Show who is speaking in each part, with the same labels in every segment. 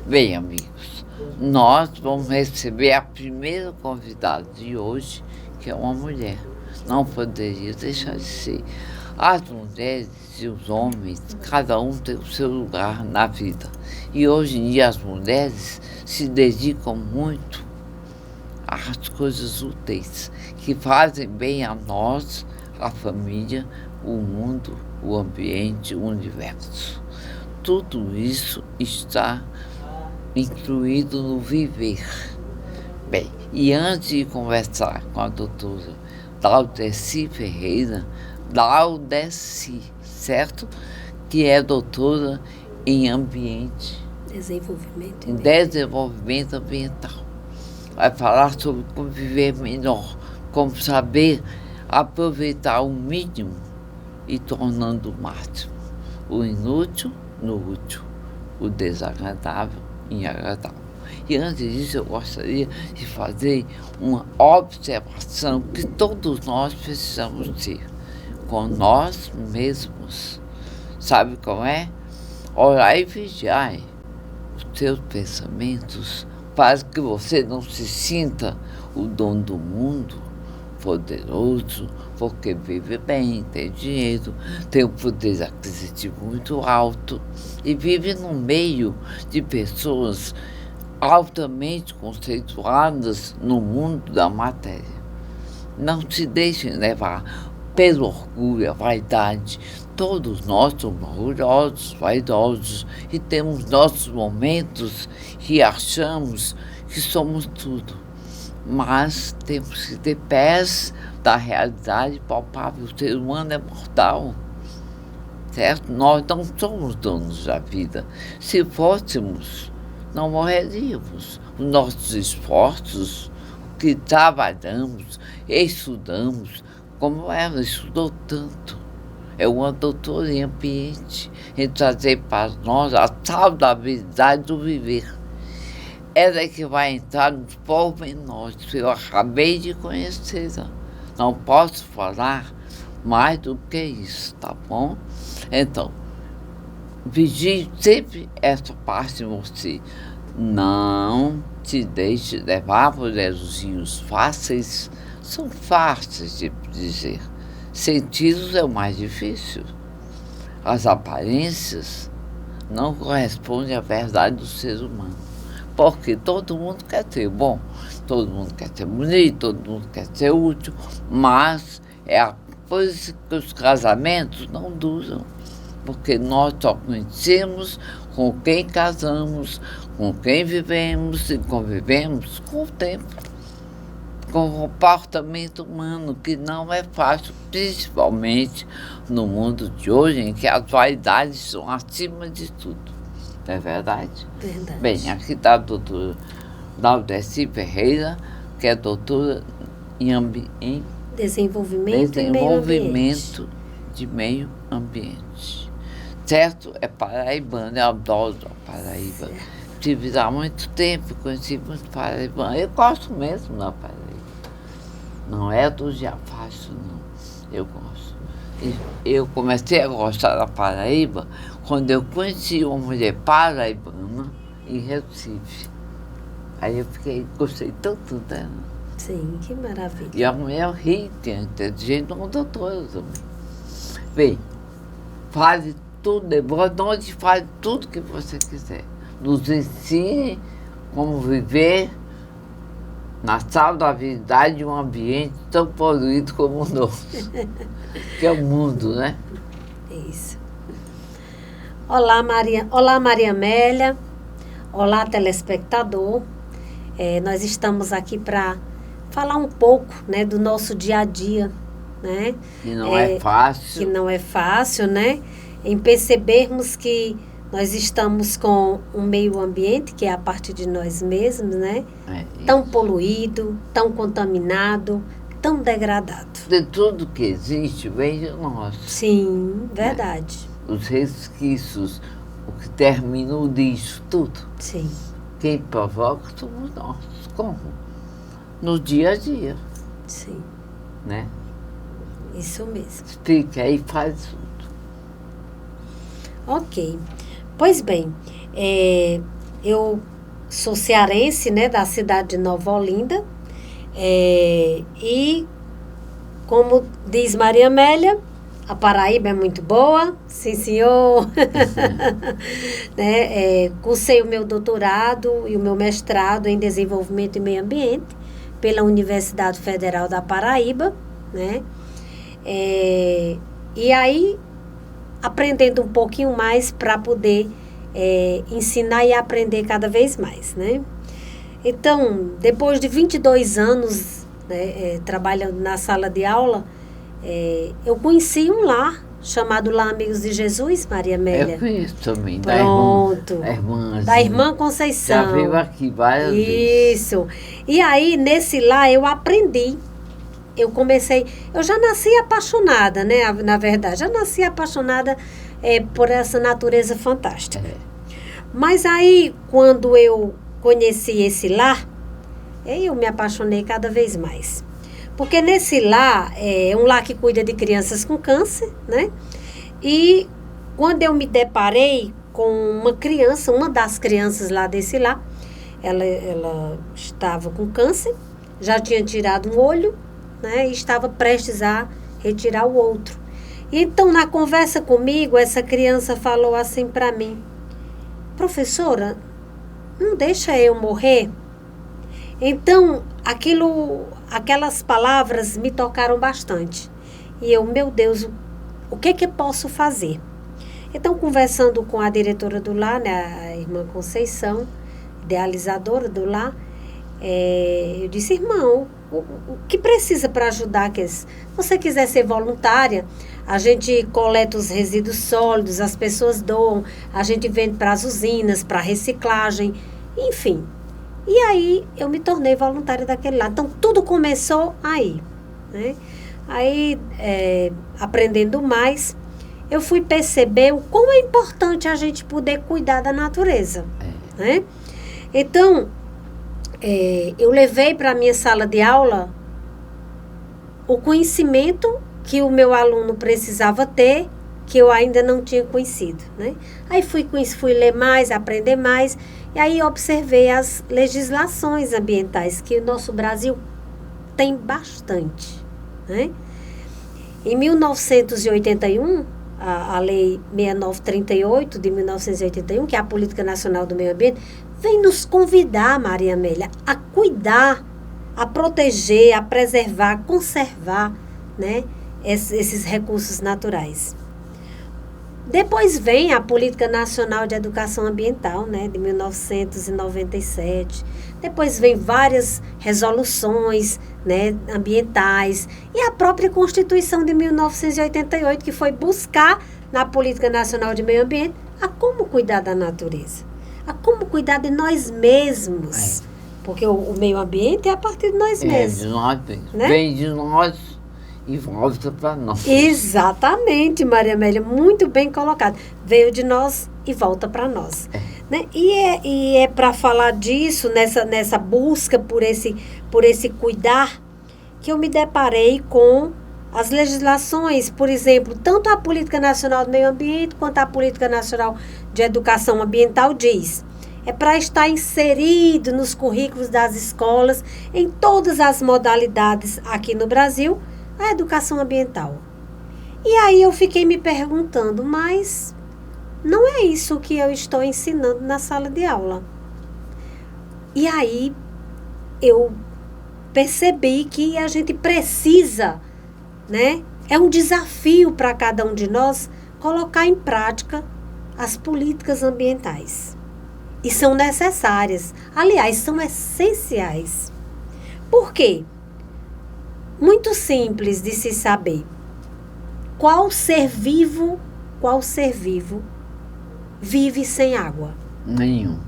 Speaker 1: Bem, amigos, nós vamos receber a primeira convidada de hoje, que é uma mulher. Não poderia deixar de ser. As mulheres e os homens, cada um tem o seu lugar na vida. E hoje em dia as mulheres se dedicam muito às coisas úteis, que fazem bem a nós, a família, o mundo, o ambiente, o universo. Tudo isso está incluído no viver. Bem, e antes de conversar com a doutora Laudeci Ferreira, Laudeci, certo? Que é doutora em desenvolvimento ambiental. Vai falar sobre como viver melhor, como saber aproveitar o mínimo e tornando o máximo, o inútil no útil, o desagradável em agradável. E antes disso, eu gostaria de fazer uma observação que todos nós precisamos ter com nós mesmos. Sabe como é? Orai e vigiai os seus pensamentos para que você não se sinta o dono do mundo, poderoso, porque vive bem, tem dinheiro, tem um poder aquisitivo muito alto e vive no meio de pessoas altamente conceituadas no mundo da matéria. Não se deixem levar pelo orgulho, a vaidade. Todos nós somos orgulhosos, vaidosos e temos nossos momentos que achamos que somos tudo. Mas temos que ter pés da realidade palpável. O ser humano é mortal, certo? Nós não somos donos da vida. Se fôssemos, não morreríamos. Os nossos esforços, o que trabalhamos, estudamos, como ela estudou tanto. É uma doutora em ambiente, em trazer para nós a saudabilidade do viver. Ela é que vai entrar nos pormenores que eu acabei de conhecê-la. Não posso falar mais do que isso, tá bom? Então, vigie sempre essa parte de você. Não te deixe levar por elogios fáceis. São fáceis de dizer. Senti-los é o mais difícil. As aparências não correspondem à verdade do ser humano. Porque todo mundo quer ser bom, todo mundo quer ser bonito, todo mundo quer ser útil, mas é a coisa que os casamentos não duram. Porque nós só conhecemos com quem casamos, com quem vivemos e convivemos com o tempo. Com o comportamento humano, que não é fácil, principalmente no mundo de hoje, em que as vaidades são acima de tudo. Não é verdade?
Speaker 2: Verdade.
Speaker 1: Bem, aqui está a doutora Laudeci Ferreira, que é doutora em
Speaker 2: Desenvolvimento
Speaker 1: de meio ambiente. Certo? É paraibana, eu adoro a Paraíba. Tive há muito tempo, conheci muito paraibano. Eu gosto mesmo da Paraíba. Não é do dia fácil, não. Eu gosto. Eu comecei a gostar da Paraíba quando eu conheci uma mulher paraibana em Recife. Aí eu gostei tanto dela.
Speaker 2: Sim, que maravilha.
Speaker 1: E a mulher rica, inteligente, uma doutora também. Bem, fale tudo, nós faz tudo que você quiser. Nos ensine como viver na saudabilidade de um ambiente tão poluído como o nosso, que é o mundo, né?
Speaker 2: Isso. Olá, Maria Amélia. Olá, telespectador. Nós estamos aqui para falar um pouco, né, do nosso dia a dia, né?
Speaker 1: Que não é fácil.
Speaker 2: Que não é fácil, né? Em percebermos que nós estamos com um meio ambiente, que é a partir de nós mesmos, né? Tão poluído, tão contaminado, tão degradado.
Speaker 1: De tudo que existe vem de nós.
Speaker 2: Sim, verdade.
Speaker 1: Os resquícios, o que termina o lixo, tudo.
Speaker 2: Sim.
Speaker 1: Quem provoca somos nós. Como? No dia a dia.
Speaker 2: Sim.
Speaker 1: Né?
Speaker 2: Isso mesmo.
Speaker 1: Explica aí, faz tudo.
Speaker 2: Ok. Pois bem, eu sou cearense, né, da cidade de Nova Olinda, e como diz Maria Amélia, a Paraíba é muito boa, sim senhor. Né, cursei o meu doutorado e o meu mestrado em desenvolvimento e meio ambiente pela Universidade Federal da Paraíba, né? E aí, aprendendo um pouquinho mais para poder ensinar e aprender cada vez mais, né? Então, depois de 22 anos, né, trabalhando na sala de aula, eu conheci um lar chamado Lar Amigos de Jesus, Maria Amélia.
Speaker 1: Eu conheço também.
Speaker 2: Pronto. Da irmã Conceição.
Speaker 1: Já veio aqui várias
Speaker 2: vezes. Isso. E aí, nesse lar, eu aprendi. Eu já nasci apaixonada, né? Na verdade, já nasci apaixonada por essa natureza fantástica. Mas aí, quando eu conheci esse lar, eu me apaixonei cada vez mais. Porque nesse lar, é um lar que cuida de crianças com câncer, né? E quando eu me deparei com uma criança, uma das crianças lá desse lar, ela estava com câncer, já tinha tirado um olho, né? E estava prestes a retirar o outro. E então, na conversa comigo, essa criança falou assim para mim: professora, não deixa eu morrer? Então, aquelas palavras me tocaram bastante. E eu, meu Deus, o que eu posso fazer? Então, conversando com a diretora do lar, né, a irmã Conceição, idealizadora do lar, eu disse: irmão, o que precisa para ajudar? Se você quiser ser voluntária, a gente coleta os resíduos sólidos, as pessoas doam, a gente vende para as usinas, para reciclagem, enfim. E aí, eu me tornei voluntária daquele lado. Então, tudo começou aí, né? Aí, aprendendo mais, eu fui perceber o quão é importante a gente poder cuidar da natureza, né? Então, eu levei para a minha sala de aula o conhecimento que o meu aluno precisava ter, que eu ainda não tinha conhecido, né? Aí fui ler mais, aprender mais, e aí observei as legislações ambientais, que o nosso Brasil tem bastante, né? Em 1981, a Lei 6938 de 1981, que é a Política Nacional do Meio Ambiente, vem nos convidar, Maria Amélia, a cuidar, a proteger, a preservar, a conservar, né, esses recursos naturais. Depois vem a Política Nacional de Educação Ambiental, né, de 1997. Depois vem várias resoluções, né, ambientais. E a própria Constituição de 1988, que foi buscar na Política Nacional de Meio Ambiente a como cuidar da natureza, a como cuidar de nós mesmos. Porque o meio ambiente é a partir de nós mesmos.
Speaker 1: De nós, né? Vem de nós e volta para nós.
Speaker 2: Exatamente, Maria Amélia, muito bem colocado. Veio de nós e volta para nós. Né? E é para falar disso, nessa busca por esse cuidar, que eu me deparei com as legislações, por exemplo, tanto a Política Nacional do Meio Ambiente quanto a Política Nacional de Educação Ambiental diz: é para estar inserido nos currículos das escolas, em todas as modalidades aqui no Brasil, a educação ambiental. E aí eu fiquei me perguntando, mas não é isso que eu estou ensinando na sala de aula. E aí eu percebi que a gente precisa, né? É um desafio para cada um de nós colocar em prática as políticas ambientais. E são necessárias. Aliás, são essenciais. Por quê? Muito simples de se saber. Qual ser vivo vive sem água?
Speaker 1: Nenhum.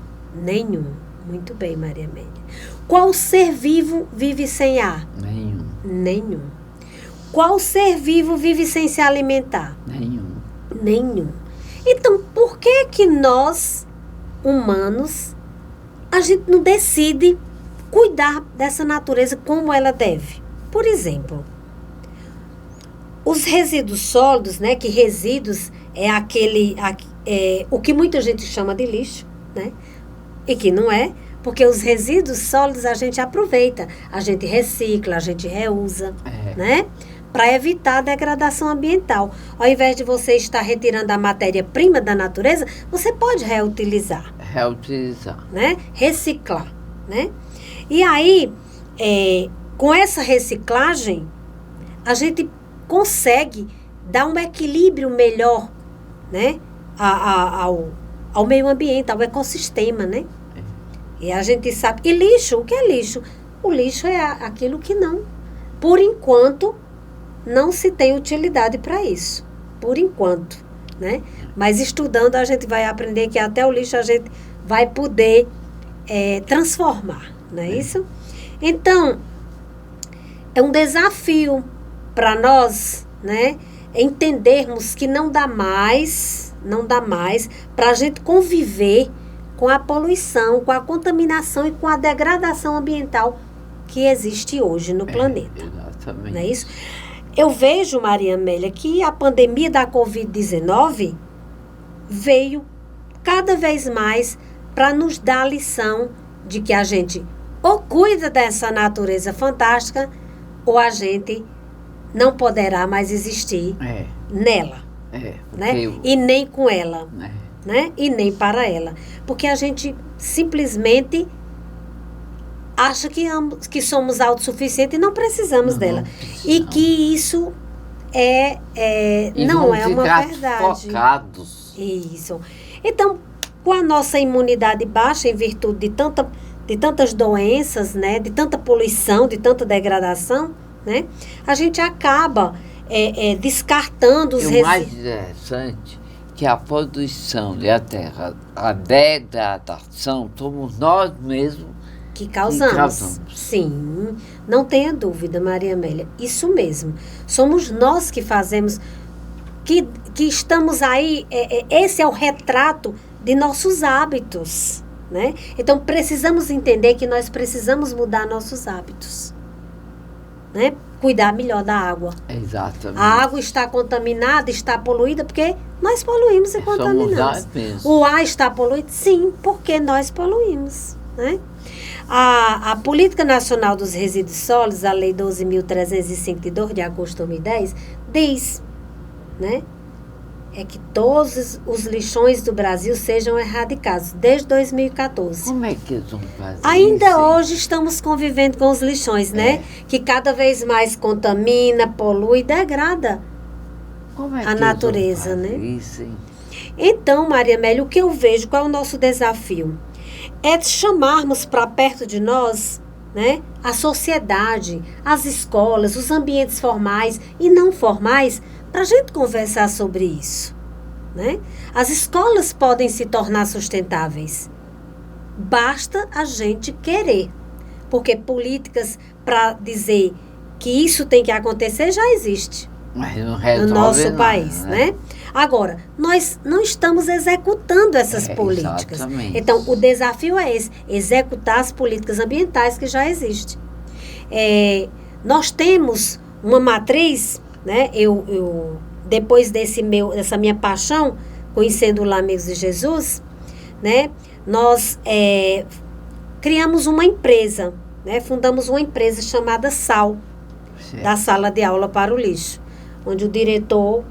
Speaker 2: Muito bem, Maria Amélia. Qual ser vivo vive sem ar? Nenhum. Qual ser vivo vive sem se alimentar? Nenhum. Então, por que nós, humanos, a gente não decide cuidar dessa natureza como ela deve? Por exemplo, os resíduos sólidos, né, que resíduos é o que muita gente chama de lixo, né? e que não é, porque os resíduos sólidos a gente aproveita, a gente recicla, a gente reusa, né? Para evitar a degradação ambiental. Ao invés de você estar retirando a matéria-prima da natureza, você pode reutilizar. Né? Reciclar, né? E aí, com essa reciclagem, a gente consegue dar um equilíbrio melhor, né? Ao meio ambiente, ao ecossistema, né? E a gente sabe... E lixo, o que é lixo? O lixo é aquilo que não... Por enquanto, não se tem utilidade para isso. Por enquanto, né? Mas estudando, a gente vai aprender que até o lixo a gente vai poder transformar, não é isso? Então, é um desafio para nós, né? Entendermos que não dá mais para a gente conviver com a poluição, com a contaminação e com a degradação ambiental que existe hoje no planeta.
Speaker 1: Exatamente.
Speaker 2: Não é isso? Eu vejo, Maria Amélia, que a pandemia da Covid-19 veio cada vez mais para nos dar a lição de que a gente ou cuida dessa natureza fantástica ou a gente não poderá mais existir nela. Né? E nem com ela. Né? E nem para ela. Porque a gente simplesmente acha que somos autossuficientes e não precisamos dela. E que isso não é uma verdade.
Speaker 1: Focados.
Speaker 2: Isso. Então, com a nossa imunidade baixa, em virtude de tantas doenças, né? De tanta poluição, de tanta degradação, né? A gente acaba descartando os resíduos.
Speaker 1: O mais interessante que a poluição e a degradação, somos nós mesmos
Speaker 2: que causamos. Sim, não tenha dúvida, Maria Amélia. Isso mesmo. Somos nós que fazemos, que estamos aí, esse é o retrato de nossos hábitos, né? Então, precisamos entender que nós precisamos mudar nossos hábitos, né? Cuidar melhor da água.
Speaker 1: Exatamente.
Speaker 2: A água está contaminada, está poluída, porque nós poluímos e contaminamos. O ar está poluído? Sim, porque nós poluímos, né? A Política Nacional dos Resíduos Sólidos, a Lei 12.352, de agosto de 2010, diz, né? Que todos os lixões do Brasil sejam erradicados, desde 2014.
Speaker 1: Como é que eles vão fazer
Speaker 2: Ainda
Speaker 1: isso?
Speaker 2: Hoje estamos convivendo com os lixões, né? Que cada vez mais contamina, polui e degrada a natureza, né?
Speaker 1: Isso, hein?
Speaker 2: Então, Maria Amélia, o que eu vejo, qual é o nosso desafio? É chamarmos para perto de nós, né, a sociedade, as escolas, os ambientes formais e não formais, para a gente conversar sobre isso, né? As escolas podem se tornar sustentáveis. Basta a gente querer. Porque políticas para dizer que isso tem que acontecer já existe.
Speaker 1: Mas não resolve
Speaker 2: no nosso
Speaker 1: nada,
Speaker 2: país, né? Agora, nós não estamos executando essas políticas.
Speaker 1: Exatamente.
Speaker 2: Então, o desafio é esse, executar as políticas ambientais que já existem. Nós temos uma matriz, né? Eu depois dessa minha paixão, conhecendo lá Amigos de Jesus, né? Nós criamos uma empresa, né? Fundamos uma empresa chamada SAL, da Sala de Aula para o Lixo, onde o diretor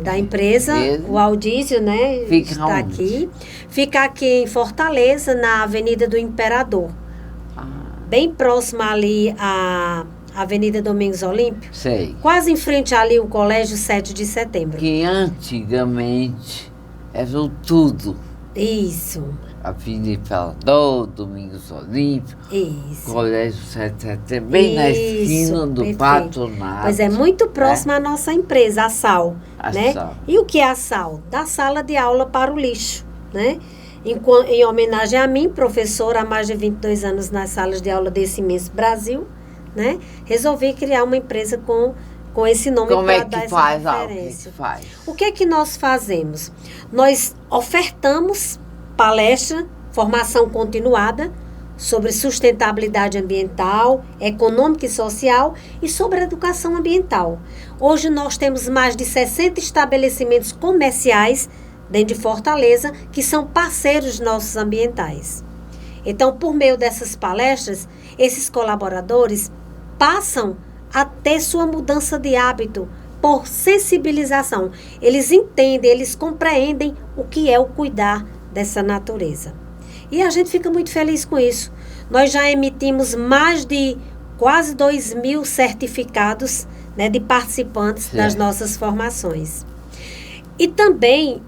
Speaker 2: da empresa, o Aldísio, né, está aqui. Fica aqui em Fortaleza, na Avenida do Imperador. Bem próxima ali à Avenida Domingos Olímpio.
Speaker 1: Sei.
Speaker 2: Quase em frente ali o Colégio 7 de Setembro.
Speaker 1: Que antigamente era tudo.
Speaker 2: Isso.
Speaker 1: Avenida Imperador, Domingos Olímpio,
Speaker 2: isso.
Speaker 1: Colégio 7 de Setembro, bem na esquina do Patronato.
Speaker 2: Pois é, muito próxima à nossa empresa, a SAL. Né?
Speaker 1: SAL.
Speaker 2: E o que é a SAL? Da Sala de Aula para o Lixo, né? Em homenagem a mim, professora há mais de 22 anos nas salas de aula desse imenso Brasil, né? Resolvi criar uma empresa com esse nome para dar essa referência. O que é que nós fazemos? Nós ofertamos palestra, formação continuada sobre sustentabilidade ambiental, econômica e social e sobre educação ambiental. Hoje nós temos mais de 60 estabelecimentos comerciais dentro de Fortaleza, que são parceiros nossos ambientais. Então, por meio dessas palestras, esses colaboradores passam a ter sua mudança de hábito por sensibilização. Eles entendem, eles compreendem o que é o cuidar dessa natureza. E a gente fica muito feliz com isso. Nós já emitimos mais de quase 2.000 certificados, né, de participantes das nossas formações. E também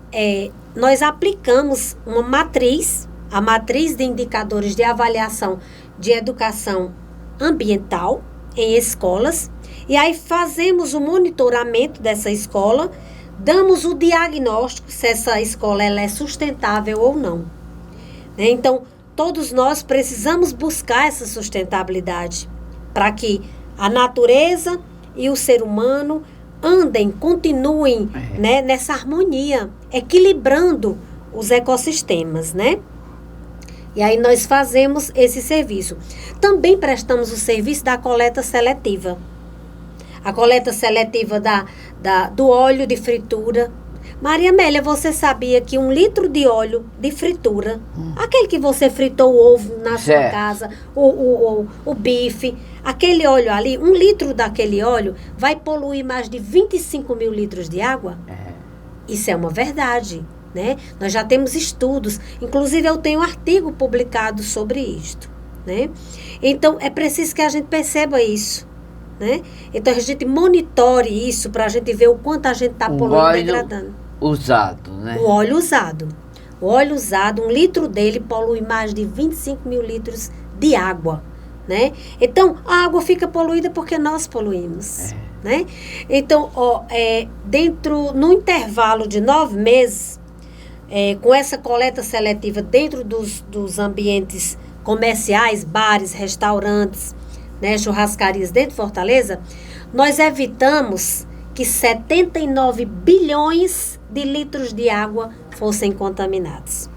Speaker 2: nós aplicamos uma matriz, a matriz de indicadores de avaliação de educação ambiental em escolas, e aí fazemos o monitoramento dessa escola, damos o diagnóstico se essa escola ela é sustentável ou não. Então, todos nós precisamos buscar essa sustentabilidade para que a natureza e o ser humano andem, continuem, né, nessa harmonia, equilibrando os ecossistemas, né? E aí nós fazemos esse serviço. Também prestamos o serviço da coleta seletiva. A coleta seletiva do óleo de fritura. Maria Amélia, você sabia que 1 litro de óleo de fritura, aquele que você fritou o ovo na sua casa, o bife, aquele óleo ali, 1 litro daquele óleo vai poluir mais de 25 mil litros de água? Isso é uma verdade, né? Nós já temos estudos, inclusive eu tenho um artigo publicado sobre isto, né? Então, é preciso que a gente perceba isso, né? Então, a gente monitore isso para a gente ver o quanto a gente está poluindo e degradando.
Speaker 1: Usado, né?
Speaker 2: O óleo usado. O óleo usado, 1 litro dele polui mais de 25 mil litros de água, né? Então, a água fica poluída porque nós poluímos, né? Então, no intervalo de 9 meses, com essa coleta seletiva dentro dos ambientes comerciais, bares, restaurantes, né, churrascarias dentro de Fortaleza, nós evitamos que 79 bilhões de litros de água fossem contaminados.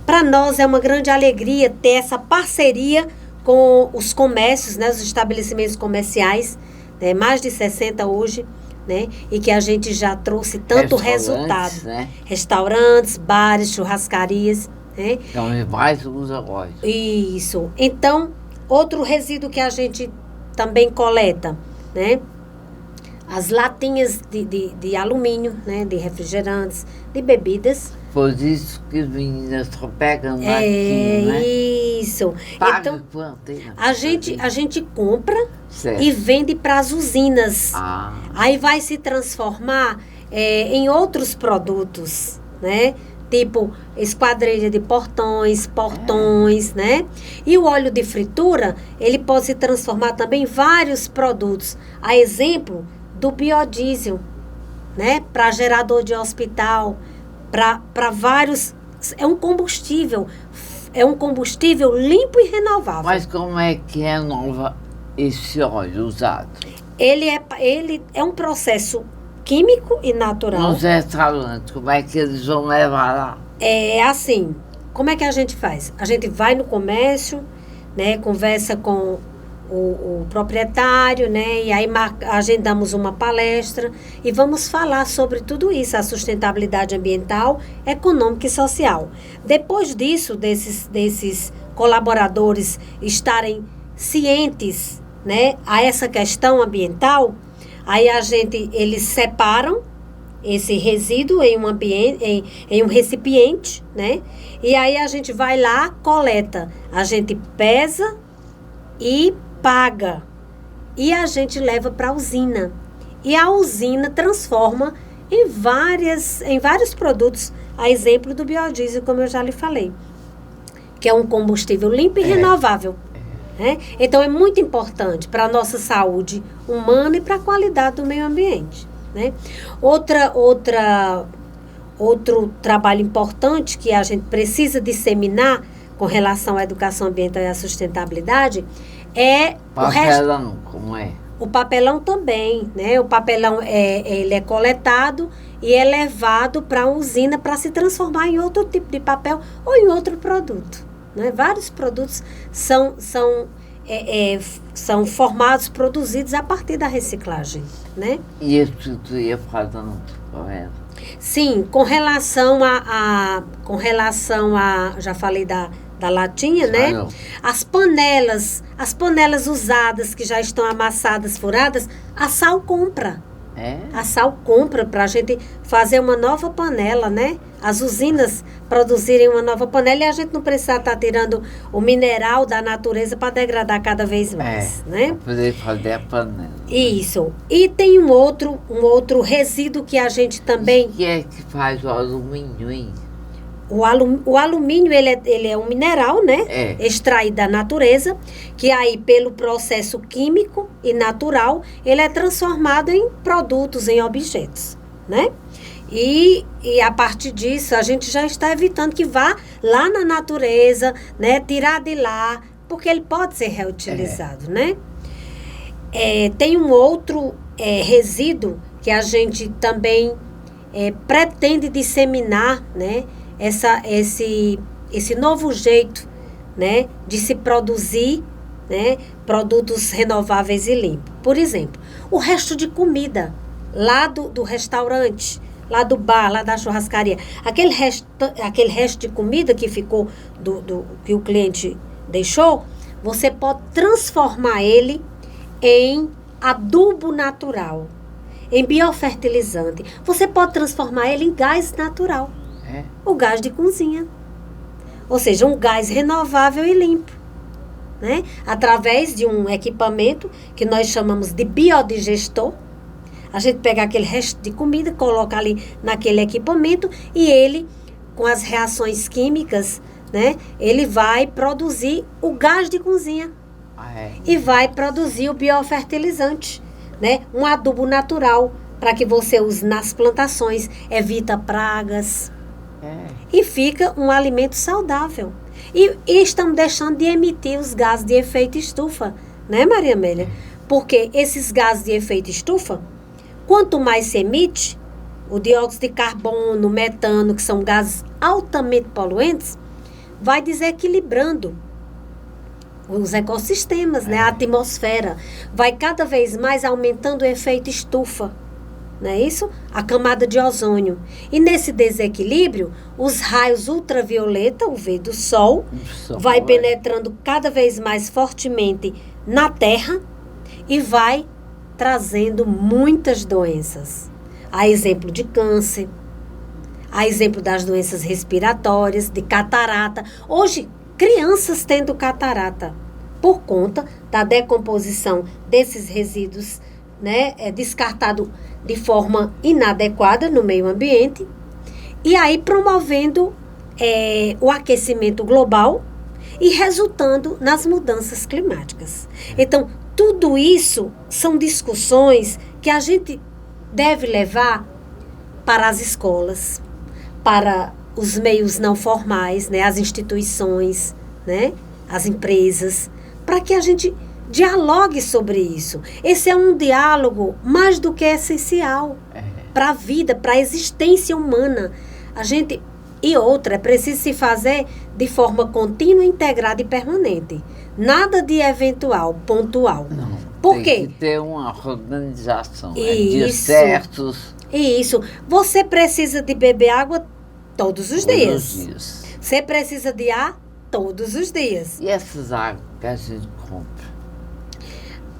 Speaker 2: Para nós é uma grande alegria ter essa parceria com os comércios, né, os estabelecimentos comerciais, né, mais de 60 hoje, né, e que a gente já trouxe tanto resultado.
Speaker 1: Né?
Speaker 2: Restaurantes, bares, churrascarias. Né?
Speaker 1: Então, mais usa óleo.
Speaker 2: Isso. Então, outro resíduo que a gente também coleta, né? As latinhas de alumínio, né? De refrigerantes, de bebidas.
Speaker 1: Por isso que as meninas estão pegando aqui, né?
Speaker 2: Isso.
Speaker 1: Paga
Speaker 2: então,
Speaker 1: quanto?
Speaker 2: a gente compra
Speaker 1: certo.
Speaker 2: E vende para as usinas.
Speaker 1: Ah.
Speaker 2: Aí vai se transformar em outros produtos, né? Tipo esquadrilha de portões, né? E o óleo de fritura, ele pode se transformar também em vários produtos. A exemplo do biodiesel, né? Para gerador de hospital, para vários... É um combustível limpo e renovável.
Speaker 1: Mas como é que renova esse óleo usado?
Speaker 2: Ele é um processo químico e natural.
Speaker 1: Nos restaurantes, como é que eles vão levar lá?
Speaker 2: É assim, como é que a gente faz? A gente vai no comércio, né, conversa com o proprietário, né, e aí agendamos uma palestra e vamos falar sobre tudo isso, a sustentabilidade ambiental, econômica e social. Depois disso, desses colaboradores estarem cientes, né, a essa questão ambiental, aí eles separam esse resíduo em um recipiente, né? E aí a gente vai lá, coleta, a gente pesa e paga. E a gente leva para a usina. E a usina transforma em vários produtos, a exemplo do biodiesel, como eu já lhe falei, que é um combustível limpo e renovável. Né? Então, é muito importante para a nossa saúde humana e para a qualidade do meio ambiente. Né? Outro trabalho importante que a gente precisa disseminar com relação à educação ambiental e à sustentabilidade é
Speaker 1: papelão, como é?
Speaker 2: O papelão também, né? O papelão ele é coletado e é levado para a usina para se transformar em outro tipo de papel ou em outro produto. Né? Vários produtos são formados, produzidos a partir da reciclagem, né?
Speaker 1: E isso tu ia falando, correto?
Speaker 2: Sim, com relação a já falei da latinha, né?
Speaker 1: Não.
Speaker 2: As panelas usadas que já estão amassadas, furadas, a Sal compra. A Sal compra para a gente fazer uma nova panela, né? As usinas produzirem uma nova panela e a gente não precisar estar tirando o mineral da natureza para degradar cada vez mais, né?
Speaker 1: Para poder fazer a panela.
Speaker 2: Isso. E tem um outro resíduo que a gente também...
Speaker 1: O que é que faz o alumínio, hein?
Speaker 2: O alumínio, ele é um mineral, né? Extraído da natureza, que aí, pelo processo químico e natural, ele é transformado em produtos, em objetos, né? E a partir disso, a gente já está evitando que vá lá na natureza, né? Tirar de lá, porque ele pode ser reutilizado, né? Tem um outro resíduo que a gente também pretende disseminar, né? Esse novo jeito, né, de se produzir, né, produtos renováveis e limpos. Por exemplo, o resto de comida lá do restaurante, lá do bar, lá da churrascaria, aquele resto de comida que ficou que o cliente deixou, você pode transformar ele em adubo natural, em biofertilizante. Você pode transformar ele em gás natural. O gás de cozinha. Ou seja, um gás renovável e limpo, né? Através de um equipamento que nós chamamos de biodigestor. A gente pega aquele resto de comida, coloca ali naquele equipamento e ele, com as reações químicas, né? Ele vai produzir o gás de cozinha. E vai produzir o biofertilizante, né? Um adubo natural para que você use nas plantações, evita pragas. E fica um alimento saudável. E estamos deixando de emitir os gases de efeito estufa, né, Maria Amélia? Porque esses gases de efeito estufa, quanto mais se emite, o dióxido de carbono, o metano, que são gases altamente poluentes, vai desequilibrando os ecossistemas, né? A atmosfera. Vai cada vez mais aumentando o efeito estufa. Não é isso? A camada de ozônio. E nesse desequilíbrio, os raios ultravioleta, o V do Sol, vai penetrando cada vez mais fortemente na Terra e vai trazendo muitas doenças. Há exemplo de câncer, há exemplo das doenças respiratórias, de catarata. Hoje, crianças tendo catarata por conta da decomposição desses resíduos, né, descartado de forma inadequada no meio ambiente, e aí promovendo o aquecimento global e resultando nas mudanças climáticas. Então, tudo isso são discussões que a gente deve levar para as escolas, para os meios não formais, né, as instituições, né, as empresas, para que a gente dialogue sobre isso. Esse é um diálogo mais do que essencial para a vida, para a existência humana. É preciso se fazer de forma contínua, integrada e permanente. Nada de eventual, pontual.
Speaker 1: Não,
Speaker 2: Por quê?
Speaker 1: Tem que ter uma organização.
Speaker 2: Dias
Speaker 1: certos.
Speaker 2: Isso. Você precisa de beber água todos os dias.
Speaker 1: Todos os dias.
Speaker 2: Você precisa de ar todos os dias.
Speaker 1: E essas águas que a gente compra?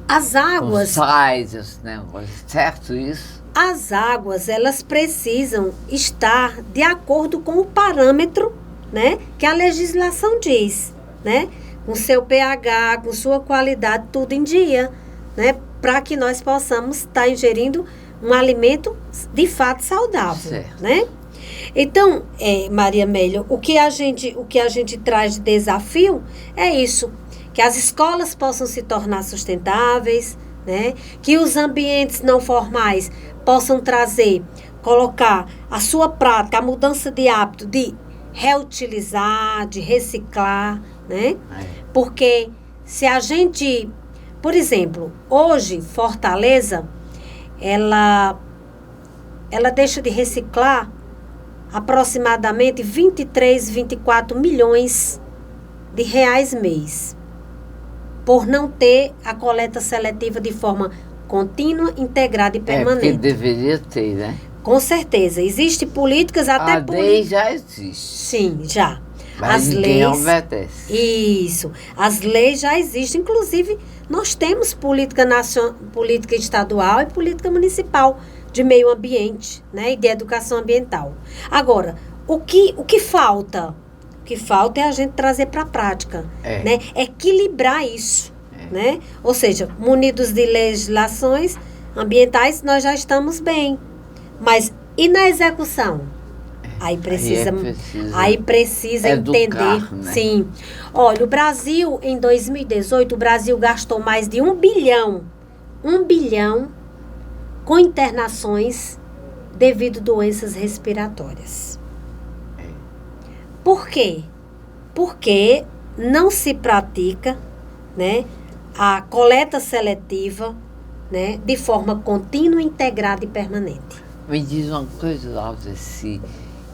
Speaker 2: As águas...
Speaker 1: Com sais, esse negócio. Certo isso?
Speaker 2: As águas, elas precisam estar de acordo com o parâmetro, né, que a legislação diz, né? Com seu pH, com sua qualidade, tudo em dia, né? Para que nós possamos estar ingerindo um alimento de fato saudável,
Speaker 1: certo,
Speaker 2: né? Então, Maria Amélia, o que a gente traz de desafio é isso, que as escolas possam se tornar sustentáveis, né? Que os ambientes não formais possam colocar a sua prática, a mudança de hábito de reutilizar, de reciclar, né? Porque se a gente, por exemplo, hoje Fortaleza, ela deixa de reciclar aproximadamente 23, 24 milhões de reais mês, por não ter a coleta seletiva de forma contínua, integrada e permanente.
Speaker 1: Porque deveria ter, né?
Speaker 2: Com certeza. Existem políticas até
Speaker 1: A lei já existe.
Speaker 2: Sim, já.
Speaker 1: Mas ninguém obedece.
Speaker 2: Isso. As leis já existem. Inclusive, nós temos política estadual e política municipal de meio ambiente, né? E de educação ambiental. Agora, o que falta? O que falta é a gente trazer para a prática, né? Equilibrar isso, né? Ou seja, munidos de legislações ambientais, nós já estamos bem. Mas e na execução? Aí precisa
Speaker 1: educar,
Speaker 2: entender.
Speaker 1: né?
Speaker 2: Sim. Olha, o Brasil, em 2018, o Brasil gastou mais de 1 bilhão com internações devido a doenças respiratórias. Por quê? Porque não se pratica, né, a coleta seletiva, né, de forma contínua, integrada e permanente.
Speaker 1: Me diz uma coisa, Laudeci.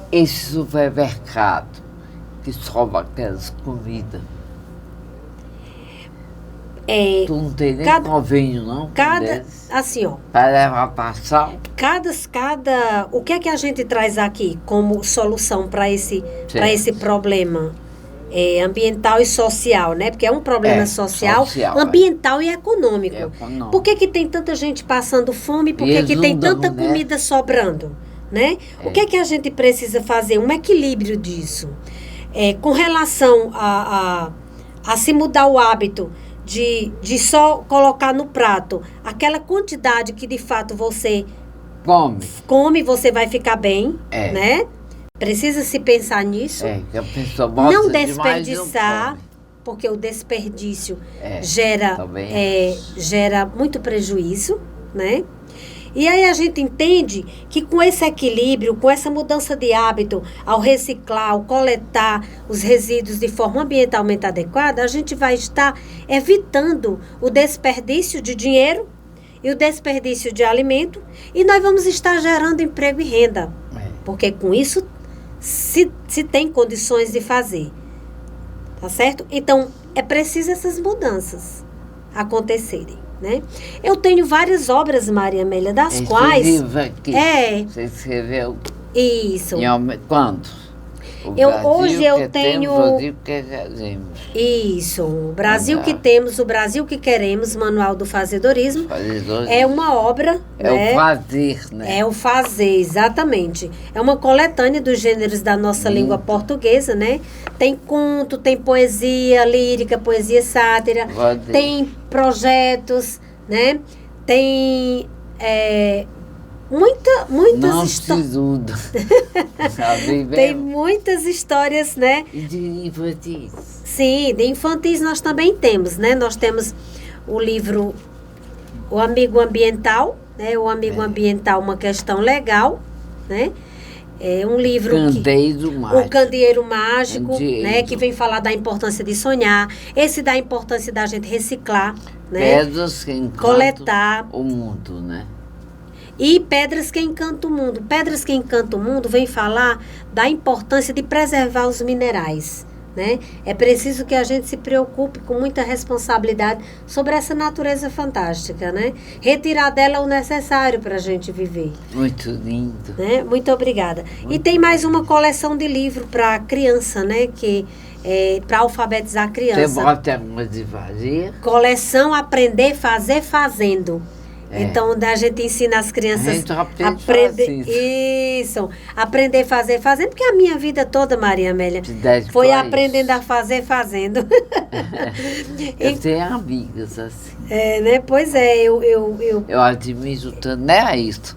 Speaker 1: Esse supermercado que sobra aquelas comidas, tu não tem nem convênio, não?
Speaker 2: Assim, ó.
Speaker 1: Para levar para sal?
Speaker 2: O que é que a gente traz aqui como solução para esse problema ambiental e social, né? Porque é um problema social, ambiental e econômico. Por que tem tanta gente passando fome? Por que tem tanta comida sobrando? Né? O que é que a gente precisa fazer? Um equilíbrio disso. Com relação a se mudar o hábito de só colocar no prato aquela quantidade que de fato você come, você vai ficar bem, né? Precisa se pensar nisso.
Speaker 1: Que a pessoa
Speaker 2: não desperdiçar, porque o desperdício gera muito prejuízo, né? E aí a gente entende que com esse equilíbrio, com essa mudança de hábito, ao reciclar, ao coletar os resíduos de forma ambientalmente adequada, a gente vai estar evitando o desperdício de dinheiro e o desperdício de alimento, e nós vamos estar gerando emprego e renda. Porque com isso se tem condições de fazer. Tá certo? Então, é preciso essas mudanças acontecerem. Né? Eu tenho várias obras, Maria Amélia, das quais...
Speaker 1: Livro aqui, você escreveu?
Speaker 2: Isso.
Speaker 1: Quando?
Speaker 2: Hoje eu tenho...
Speaker 1: O Brasil que queremos.
Speaker 2: Isso. O Brasil que temos, o Brasil que queremos, Manual do Fazedorismo. É uma obra...
Speaker 1: o fazer, né?
Speaker 2: É o fazer, exatamente. É uma coletânea dos gêneros da nossa língua portuguesa, né? Tem conto, tem poesia lírica, poesia sátira, tem projetos, né? Tem muitas histórias. Tem muitas histórias, né?
Speaker 1: E de infantis.
Speaker 2: Sim, de infantis nós também temos, né? Nós temos o livro O Amigo Ambiental, né? O Amigo Ambiental, uma questão legal, né? É um livro O Candeeiro Mágico, né, que vem falar da importância de sonhar, esse da importância da gente reciclar, né?
Speaker 1: Pedras que encantam
Speaker 2: coletar
Speaker 1: o mundo, né?
Speaker 2: E Pedras que Encantam o Mundo. Pedras que Encantam o Mundo vem falar da importância de preservar os minerais, né? É preciso que a gente se preocupe com muita responsabilidade sobre essa natureza fantástica, né? Retirar dela o necessário para a gente viver.
Speaker 1: Muito lindo.
Speaker 2: Né? Muito obrigada. E tem mais uma coleção de livro para criança, né? Que para alfabetizar a criança.
Speaker 1: Você bota alguma de fazer?
Speaker 2: Coleção Aprender, Fazer, Fazendo. Então, a gente ensina as crianças
Speaker 1: a aprender
Speaker 2: isso, aprender a fazer, fazendo, porque a minha vida toda, Maria Amélia, foi aprendendo a fazer, fazendo.
Speaker 1: Eu tenho amigas assim.
Speaker 2: Né? Pois é,
Speaker 1: eu admiro tanto, né, isso.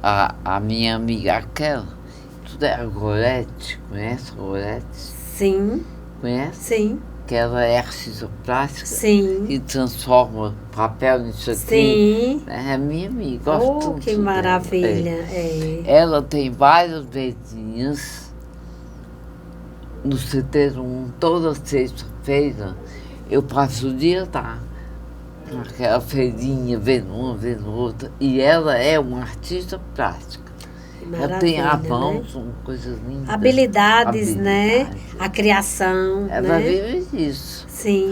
Speaker 1: A minha amiga aquela, tudo é a Gorete, conhece a Gorete?
Speaker 2: Sim.
Speaker 1: Conhece?
Speaker 2: Sim.
Speaker 1: Que ela é artista plástica.
Speaker 2: Sim.
Speaker 1: E transforma papel nisso aqui.
Speaker 2: Sim.
Speaker 1: É minha amiga. Gosto
Speaker 2: que maravilha.
Speaker 1: Ela tem várias vizinhas no CT1, toda sexta-feira. Eu passo o dia lá, naquela feirinha, vendo uma, vendo outra. E ela é uma artista plástica. Ela tem a mão, né? São coisas lindas.
Speaker 2: Habilidades, né? A criação.
Speaker 1: Ela
Speaker 2: né?
Speaker 1: vive disso.
Speaker 2: Sim.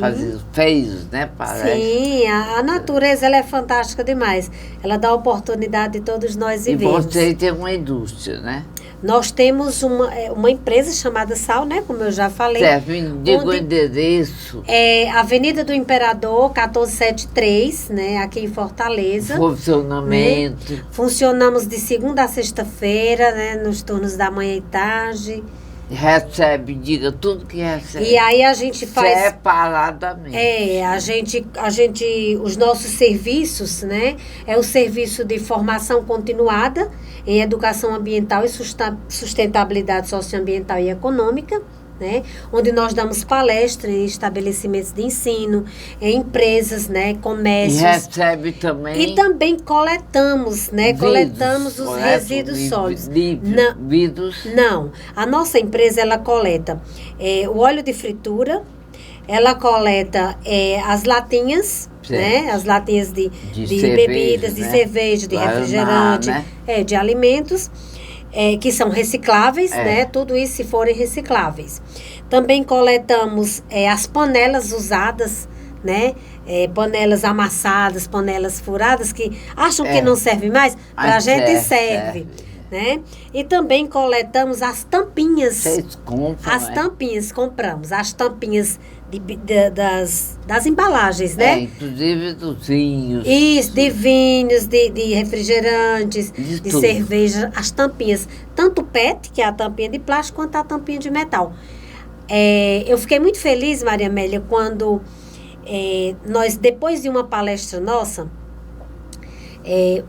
Speaker 1: Fez, né? Palestra.
Speaker 2: Sim, a natureza ela é fantástica demais. Ela dá oportunidade de todos nós
Speaker 1: E
Speaker 2: vivermos.
Speaker 1: você tem uma indústria, né?
Speaker 2: Nós temos uma empresa chamada Sal, né? Como eu já falei.
Speaker 1: Certo, me diga o endereço.
Speaker 2: É Avenida do Imperador, 1473, né? Aqui em Fortaleza.
Speaker 1: Funcionamento.
Speaker 2: Né? Funcionamos de segunda a sexta-feira, né? Nos turnos da manhã e tarde.
Speaker 1: Recebe, diga tudo que recebe.
Speaker 2: E aí a gente faz...
Speaker 1: Separadamente.
Speaker 2: Os nossos serviços, né? É o serviço de formação continuada em educação ambiental e sustentabilidade socioambiental e econômica, né? Onde nós damos palestras em estabelecimentos de ensino, em empresas, né? Comércios.
Speaker 1: E recebe também...
Speaker 2: E também coletamos, né? Coletamos os resíduos sólidos.
Speaker 1: Vidros?
Speaker 2: Não. A nossa empresa, ela coleta o óleo de fritura, ela coleta as latinhas, né? As latinhas de cerveja, bebidas, de cerveja, de refrigerante, né? De alimentos, que são recicláveis, né? Tudo isso se forem recicláveis. Também coletamos as panelas usadas, né? Panelas amassadas, panelas furadas, que acham que não serve mais, para a gente serve. Né? E também coletamos as tampinhas.
Speaker 1: Vocês compram,
Speaker 2: tampinhas, compramos. As tampinhas das embalagens, né?
Speaker 1: Inclusive dos vinhos.
Speaker 2: Isso, de vinhos, de refrigerantes, de cerveja, as tampinhas. Tanto PET, que é a tampinha de plástico, quanto a tampinha de metal. Eu fiquei muito feliz, Maria Amélia, quando nós, depois de uma palestra nossa,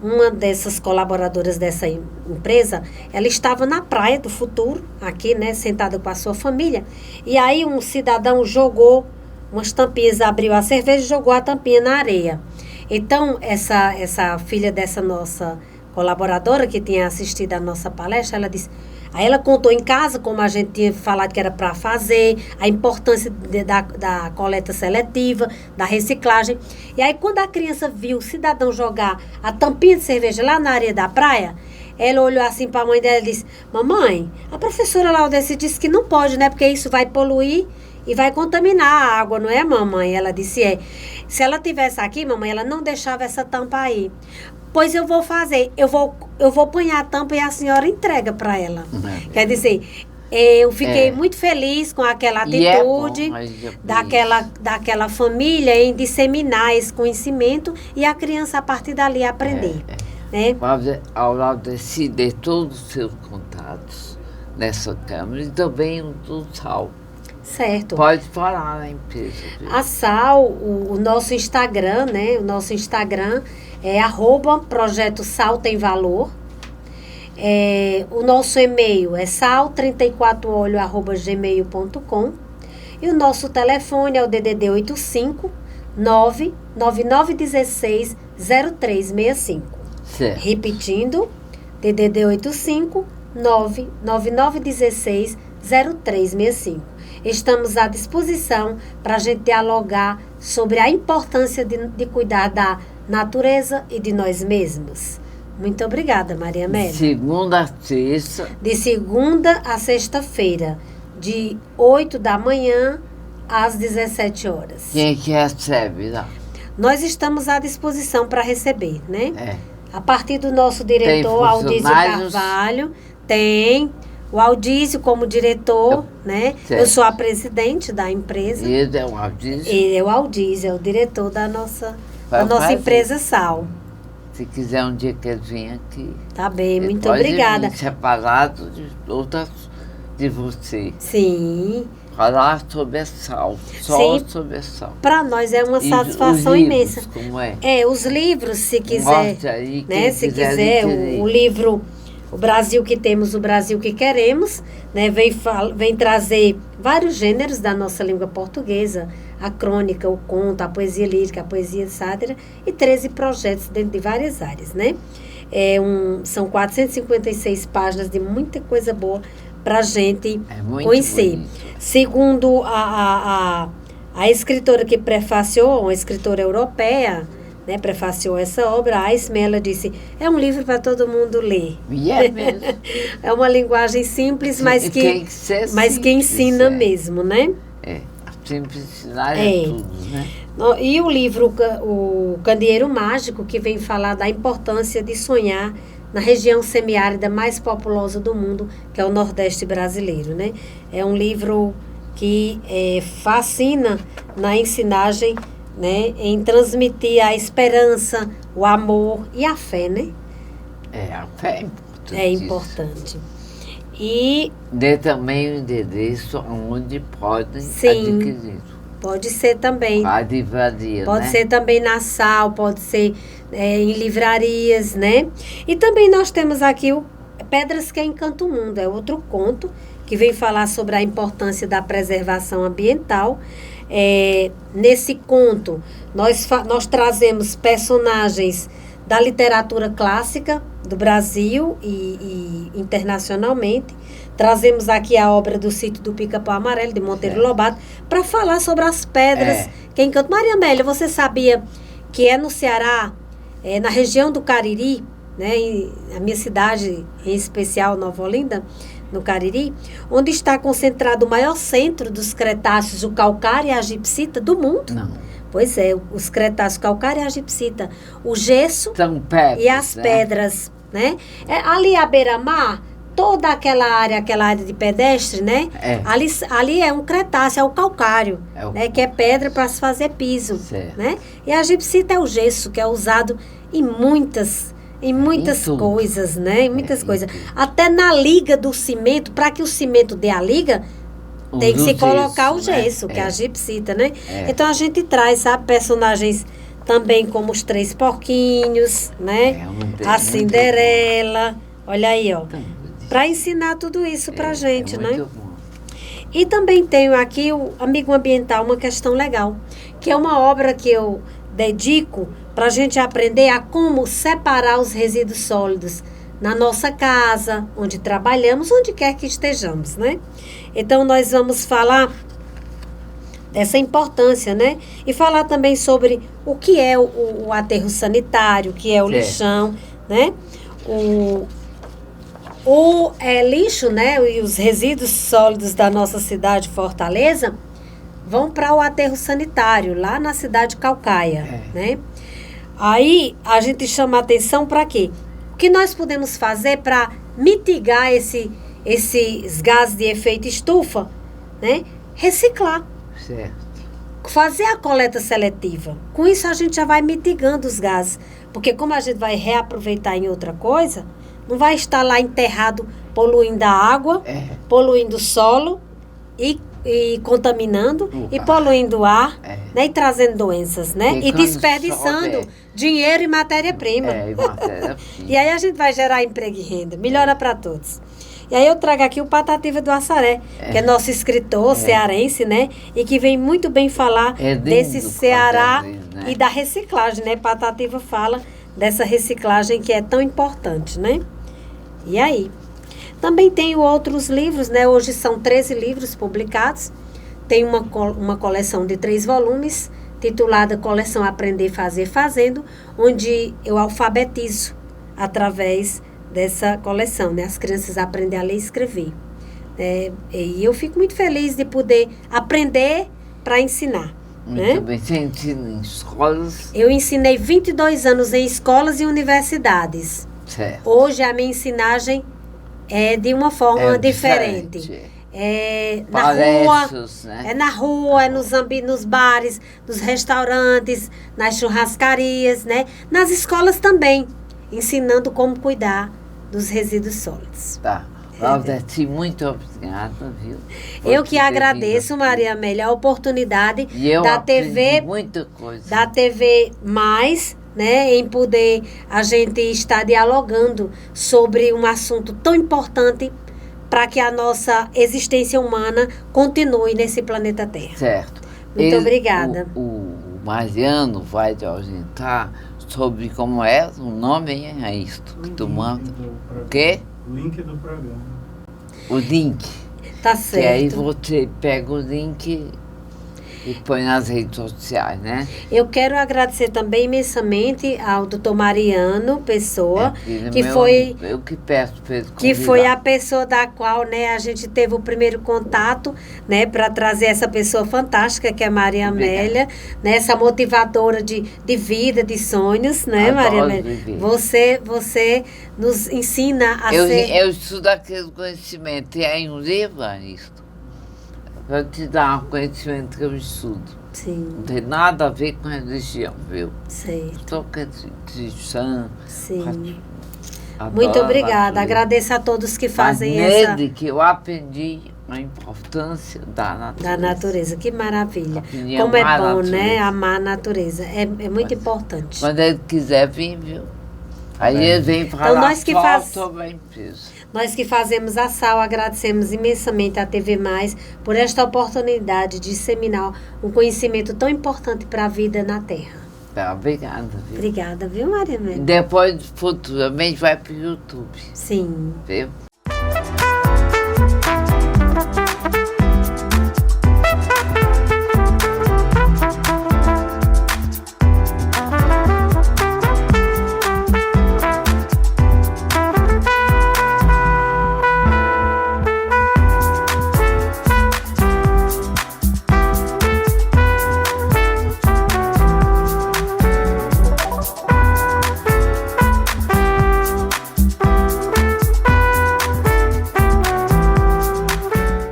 Speaker 2: uma dessas colaboradoras dessa empresa, ela estava na Praia do Futuro, aqui, né, sentada com a sua família, e aí um cidadão jogou umas tampinhas, abriu a cerveja e jogou a tampinha na areia. Então, essa filha dessa nossa colaboradora, que tinha assistido a nossa palestra, ela disse... Aí ela contou em casa, como a gente tinha falado que era para fazer, a importância da coleta seletiva, da reciclagem. E aí, quando a criança viu o cidadão jogar a tampinha de cerveja lá na areia da praia, ela olhou assim para a mãe dela e disse: mamãe, a professora Laudécia disse que não pode, né? Porque isso vai poluir e vai contaminar a água, não é, mamãe? Ela disse: se ela tivesse aqui, mamãe, ela não deixava essa tampa aí. Pois eu vou fazer, eu vou apanhar a tampa e a senhora entrega para ela. Quer dizer, eu fiquei muito feliz com aquela atitude daquela família em disseminar esse conhecimento e a criança a partir dali aprender. Né?
Speaker 1: Ao Laudeci, dê todos os seus contatos nessa câmara e também o do Sal.
Speaker 2: Certo.
Speaker 1: Pode falar na empresa.
Speaker 2: A Sal, o nosso Instagram, né? O nosso Instagram é @Projeto Sal Tem Valor. O nosso e-mail é sal34olho@gmail.com. E o nosso telefone é o DDD 85 99916 0365.
Speaker 1: Certo.
Speaker 2: Repetindo, DDD 85 99916 0365. Estamos à disposição para a gente dialogar sobre a importância de cuidar da natureza e de nós mesmos. Muito obrigada, Maria Amélia.
Speaker 1: Segunda a sexta.
Speaker 2: De segunda a sexta-feira, de 8 da manhã às 17 horas.
Speaker 1: Quem é que recebe lá?
Speaker 2: Nós estamos à disposição para receber, né? A partir do nosso diretor, Aldísio Carvalho, tem o Aldísio como diretor, né?
Speaker 1: Certo.
Speaker 2: Eu sou a presidente da empresa.
Speaker 1: Ele é o Aldísio?
Speaker 2: Ele é o Aldísio, é o diretor da nossa empresa Sal.
Speaker 1: Se quiser um dia que ele venha aqui.
Speaker 2: Tá bem,
Speaker 1: ele
Speaker 2: muito
Speaker 1: pode
Speaker 2: obrigada.
Speaker 1: Vir separado de outras de você.
Speaker 2: Sim.
Speaker 1: Falar sobre a Sal. Só sobre a Sal.
Speaker 2: Para nós é uma satisfação imensa.
Speaker 1: Como é?
Speaker 2: Os livros, se quiser.
Speaker 1: Aí,
Speaker 2: né? Se quiser, o livro O Brasil que Temos, o Brasil que Queremos, né? Vem trazer vários gêneros da nossa língua portuguesa, a crônica, o conto, a poesia lírica, a poesia sátira e 13 projetos dentro de várias áreas, né? São 456 páginas de muita coisa boa para a gente conhecer.
Speaker 1: Bonito.
Speaker 2: Segundo a escritora que prefaciou, uma escritora europeia, né, prefaciou essa obra, a Ismela disse: é um livro para todo mundo ler.
Speaker 1: Mesmo.
Speaker 2: É uma linguagem simples, mas que ensina mesmo, né?
Speaker 1: Simplicidade
Speaker 2: É.
Speaker 1: é tudo, né?
Speaker 2: E o livro O Candeeiro Mágico, que vem falar da importância de sonhar na região semiárida mais populosa do mundo, que é o Nordeste brasileiro, né? É um livro que fascina na ensinagem, né? Em transmitir a esperança, o amor e a fé, né?
Speaker 1: A fé é importante.
Speaker 2: É importante. E
Speaker 1: Dê também o endereço onde podem
Speaker 2: Sim.
Speaker 1: adquirir.
Speaker 2: pode ser também.
Speaker 1: A livraria,
Speaker 2: Pode
Speaker 1: né?
Speaker 2: ser também na SAL, pode ser em livrarias, né? E também nós temos aqui o Pedras que Encantam o Mundo, é outro conto que vem falar sobre a importância da preservação ambiental. Nesse conto, nós trazemos personagens da literatura clássica do Brasil e internacionalmente. Trazemos aqui a obra do Sítio do Pica-Pau Amarelo, de Monteiro Lobato, para falar sobre as pedras que encantam. Maria Amélia, você sabia que no Ceará, na região do Cariri, né, a minha cidade, em especial Nova Olinda, no Cariri, onde está concentrado o maior centro dos cretáceos, o calcário e a gipsita do mundo?
Speaker 1: Não.
Speaker 2: Pois é, os cretáceos, calcário e a gipsita, o gesso
Speaker 1: Pedras,
Speaker 2: e as pedras, né? Ali à beira-mar, toda aquela área de pedestre, né? Ali é um cretáceo, é o calcário, né? Que é pedra para se fazer piso, né? E a gipsita é o gesso, que é usado em muitas coisas, né? Em muitas coisas. Até na liga do cimento, para que o cimento dê a liga, tem que se colocar o gesso, que é a gipsita, né? Então a gente traz, sabe, personagens também como os Três Porquinhos, né? A Cinderela, olha aí, ó. Para ensinar tudo isso pra gente, né?
Speaker 1: Bom.
Speaker 2: E também tenho aqui o Amigo Ambiental, uma questão legal, que é uma obra que eu dedico para a gente aprender a como separar os resíduos sólidos na nossa casa, onde trabalhamos, onde quer que estejamos, né? Então, nós vamos falar dessa importância, né? E falar também sobre o que é o aterro sanitário, o que é o lixão, né? O lixo, né? E os resíduos sólidos da nossa cidade, Fortaleza, vão para o aterro sanitário, lá na cidade de Caucaia, né? Aí, a gente chama a atenção para quê? O que nós podemos fazer para mitigar esses gases de efeito estufa, né? Reciclar.
Speaker 1: Certo.
Speaker 2: Fazer a coleta seletiva. Com isso a gente já vai mitigando os gases. Porque como a gente vai reaproveitar em outra coisa, não vai estar lá enterrado poluindo a água, poluindo o solo e contaminando e poluindo o ar, né? E trazendo doenças, né? E desperdiçando dinheiro e matéria-prima. E aí a gente vai gerar emprego e renda. Melhora para todos. E aí eu trago aqui o Patativa do Açaré, que é nosso escritor cearense, né? E que vem muito bem falar desse Ceará, né? E da reciclagem, né? Patativa fala dessa reciclagem que é tão importante, né? E aí? Também tenho outros livros, né? Hoje são 13 livros publicados. Tem uma coleção de 3 volumes, titulada Coleção Aprender, Fazer, Fazendo, onde eu alfabetizo através dessa coleção, né? As crianças aprendem a ler e escrever. E eu fico muito feliz de poder aprender para ensinar.
Speaker 1: Muito bem. Você ensina em escolas?
Speaker 2: Eu ensinei 22 anos em escolas e universidades.
Speaker 1: Certo.
Speaker 2: Hoje a minha ensinagem é de uma forma diferente. Na rua, né? Na rua, nos bares, nos restaurantes, nas churrascarias, né? Nas escolas também, ensinando como cuidar dos resíduos sólidos.
Speaker 1: Tá. Valdete, muito obrigada, viu?
Speaker 2: Eu que agradeço, Maria Amélia, a oportunidade da TV,
Speaker 1: muita coisa.
Speaker 2: Da TV Mais, né, em poder a gente estar dialogando sobre um assunto tão importante para que a nossa existência humana continue nesse planeta Terra.
Speaker 1: Certo.
Speaker 2: Muito obrigada.
Speaker 1: O Mariano vai te orientar sobre como é o nome, é isto que tu manda. O quê?
Speaker 3: O link do programa.
Speaker 1: O link.
Speaker 2: Tá certo.
Speaker 1: E aí você pega o link E põe nas redes sociais, né?
Speaker 2: Eu quero agradecer também imensamente ao doutor Mariano Pessoa, que
Speaker 1: meu,
Speaker 2: foi...
Speaker 1: Eu que peço para ele
Speaker 2: Que foi a pessoa da qual, né, a gente teve o primeiro contato, né, para trazer essa pessoa fantástica que é Maria Amélia, né, essa motivadora de vida, de sonhos, né, Maria Amélia? Você nos ensina a ser...
Speaker 1: Eu estudo aquele conhecimento, e aí um livro isso, para te dar um conhecimento que eu estudo.
Speaker 2: Sim.
Speaker 1: Não tem nada a ver com religião, viu?
Speaker 2: Certo.
Speaker 1: Só cristã.
Speaker 2: Sim. Muito obrigada. Agradeço a todos que fazem essa...
Speaker 1: Nele que eu aprendi a importância da natureza.
Speaker 2: Da natureza, que maravilha. Como é bom, né? Amar a natureza. É muito importante.
Speaker 1: Quando ele quiser vir, viu? Aí ele vem falar
Speaker 2: então,
Speaker 1: sobre a empresa.
Speaker 2: Nós que fazemos a SAL, agradecemos imensamente à TV Mais por esta oportunidade de disseminar um conhecimento tão importante para a vida na Terra.
Speaker 1: Tá, obrigada, viu?
Speaker 2: Obrigada, viu, Maria Amélia?
Speaker 1: Depois, futuramente, vai para o YouTube.
Speaker 2: Sim.
Speaker 1: Viu?